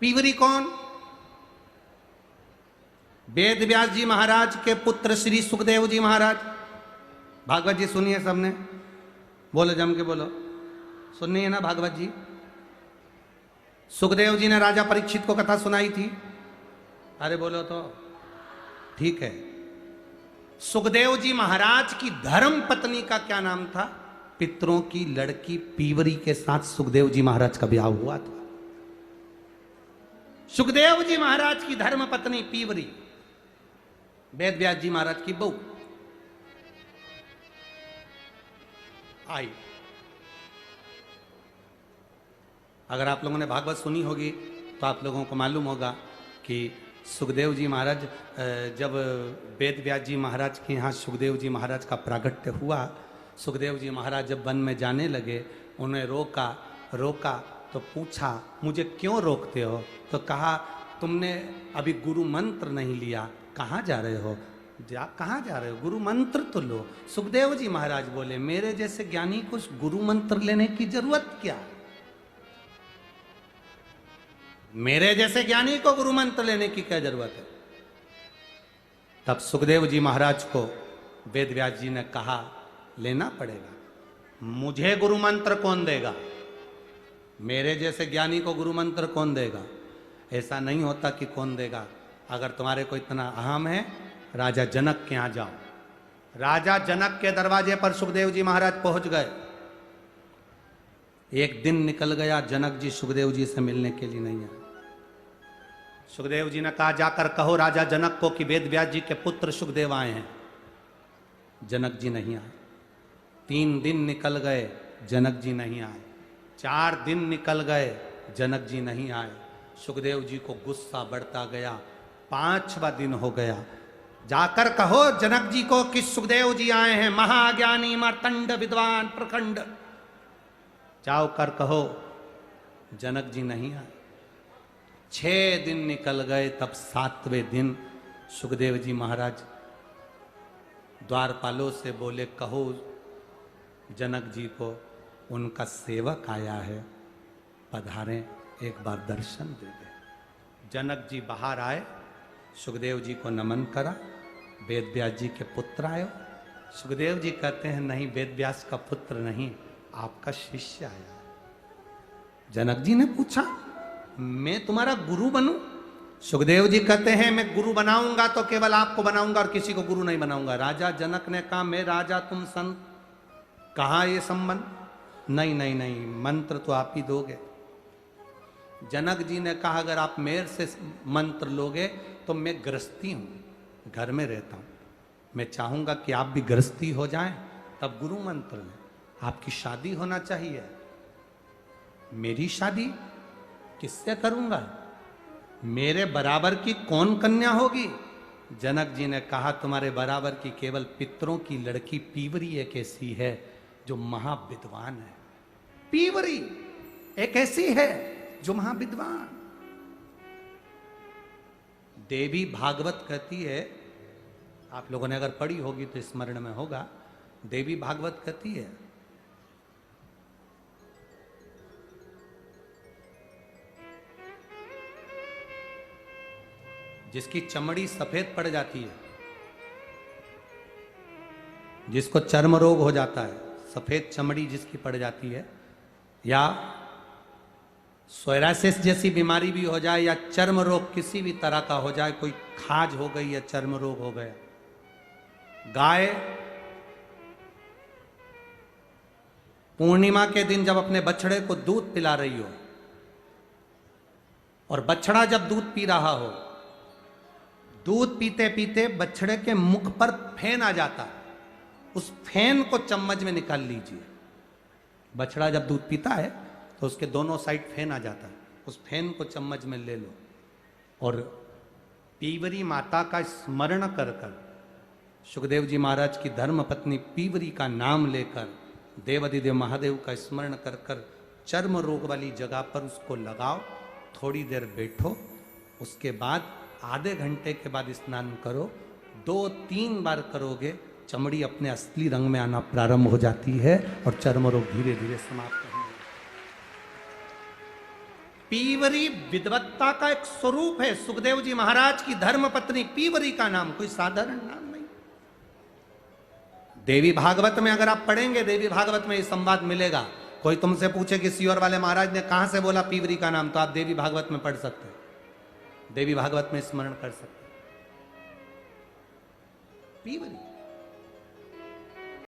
पीवरी कौन? वेद व्यास जी महाराज के पुत्र श्री सुखदेव जी महाराज। भागवत जी सुनिए सबने, बोलो जम के बोलो, सुननी है ना भागवत जी? सुखदेव जी ने राजा परीक्षित को कथा सुनाई थी, अरे बोलो तो ठीक है। सुखदेव जी महाराज की धर्म पत्नी का क्या नाम था? पितरों की लड़की पीवरी के साथ सुखदेव जी महाराज का ब्याह हुआ था। सुखदेव जी महाराज की धर्म पत्नी पीवरी वेद व्यास जी महाराज की बहू आई। अगर आप लोगों ने भागवत सुनी होगी तो आप लोगों को मालूम होगा कि सुखदेव जी महाराज जब वेद व्यास जी महाराज के यहाँ सुखदेव जी महाराज का प्रागट्य हुआ, सुखदेव जी महाराज जब वन में जाने लगे, उन्हें रोका तो पूछा मुझे क्यों रोकते हो? तो कहा तुमने अभी गुरु मंत्र नहीं लिया, कहाँ जा रहे हो? कहाँ जा रहे हो? गुरु मंत्र तो लो। सुखदेव जी महाराज बोले मेरे जैसे ज्ञानी को गुरु मंत्र लेने की जरूरत क्या? मेरे जैसे ज्ञानी को गुरु मंत्र लेने की क्या जरूरत है? तब सुखदेव जी महाराज को वेद व्यास जी ने कहा लेना पड़ेगा। मुझे गुरु मंत्र कौन देगा? मेरे जैसे ज्ञानी को गुरु मंत्र कौन देगा? ऐसा नहीं होता कि कौन देगा। अगर तुम्हारे को इतना अहम है, राजा जनक के यहाँ जाओ। राजा जनक के दरवाजे पर सुखदेव जी महाराज पहुंच गए। एक दिन निकल गया, जनक जी सुखदेव जी से मिलने के लिए नहीं आए। सुखदेव जी ने कहा जाकर कहो राजा जनक को कि वेद व्यास जी के पुत्र सुखदेव आए हैं। जनक जी नहीं आए। 3 दिन निकल गए, जनक जी नहीं आए। 4 दिन निकल गए, जनक जी नहीं आए। सुखदेव जी को गुस्सा बढ़ता गया। 5वां दिन हो गया, जाकर कहो जनक जी को कि सुखदेव जी आए हैं, महाज्ञानी मार्तंड विद्वान प्रखंड। जाओ कर कहो जनक जी नहीं आए। 6 दिन निकल गए, तब 7वें दिन सुखदेव जी महाराज द्वारपालों से बोले कहो जनक जी को उनका सेवक आया है, पधारें, एक बार दर्शन दे दे। जनक जी बाहर आए, सुखदेव जी को नमन करा। वेद व्यास जी के पुत्र आए। सुखदेव जी कहते हैं नहीं, वेद व्यास का पुत्र नहीं, आपका शिष्य आया। जनक जी ने पूछा मैं तुम्हारा गुरु बनूं? सुखदेव जी कहते हैं मैं गुरु बनाऊंगा तो केवल आपको बनाऊंगा और किसी को गुरु नहीं बनाऊंगा। राजा जनक ने कहा मैं राजा तुम संत, कहाँ ये संबंध? नहीं नहीं नहीं, मंत्र तो आप ही दोगे। जनक जी ने कहा अगर आप मेरे से मंत्र लोगे तो मैं गृहस्थी हूं, घर में रहता हूं, मैं चाहूंगा कि आप भी गृहस्थी हो जाएं, तब गुरु मंत्र लें। आपकी शादी होना चाहिए। मेरी शादी किससे करूंगा? मेरे बराबर की कौन कन्या होगी? जनक जी ने कहा तुम्हारे बराबर की केवल पितरों की लड़की पीवरी एक ऐसी है जो महाविद्वान है। पीवरी एक ऐसी है जो महाविद्वान। देवी भागवत कहती है, आप लोगों ने अगर पढ़ी होगी तो स्मरण में होगा, देवी भागवत कहती है जिसकी चमड़ी सफेद पड़ जाती है, जिसको चर्म रोग हो जाता है, सफेद चमड़ी जिसकी पड़ जाती है, या सोरासिस जैसी बीमारी भी हो जाए, या चर्म रोग किसी भी तरह का हो जाए, कोई खाज हो गई या चर्म रोग हो गया, गाय पूर्णिमा के दिन जब अपने बछड़े को दूध पिला रही हो और बछड़ा जब दूध पी रहा हो, दूध पीते पीते बछड़े के मुख पर फेन आ जाता है, उस फेन को चम्मच में निकाल लीजिए। बछड़ा जब दूध पीता है तो उसके दोनों साइड फेन आ जाता है, उस फेन को चम्मच में ले लो और पीवरी माता का स्मरण कर कर, सुखदेव जी महाराज की धर्म पत्नी पीवरी का नाम लेकर, देवाधिदेव महादेव का स्मरण कर कर चर्म रोग वाली जगह पर उसको लगाओ। थोड़ी देर बैठो, उसके बाद आधे घंटे के बाद स्नान करो। 2-3 बार करोगे, चमड़ी अपने असली रंग में आना प्रारंभ हो जाती है और चर्म रोग धीरे धीरे समाप्त होंगे। पीवरी विद्वत्ता का एक स्वरूप है। सुखदेव जी महाराज की धर्म पत्नी पीवरी का नाम कोई साधारण नाम नहीं। देवी भागवत में अगर आप पढ़ेंगे, देवी भागवत में ये संवाद मिलेगा। कोई तुमसे पूछे कि सियोर वाले महाराज ने कहां से बोला पीवरी का नाम, तो आप देवी भागवत में पढ़ सकते हैं, देवी भागवत में स्मरण कर सकते हैं। पीवरी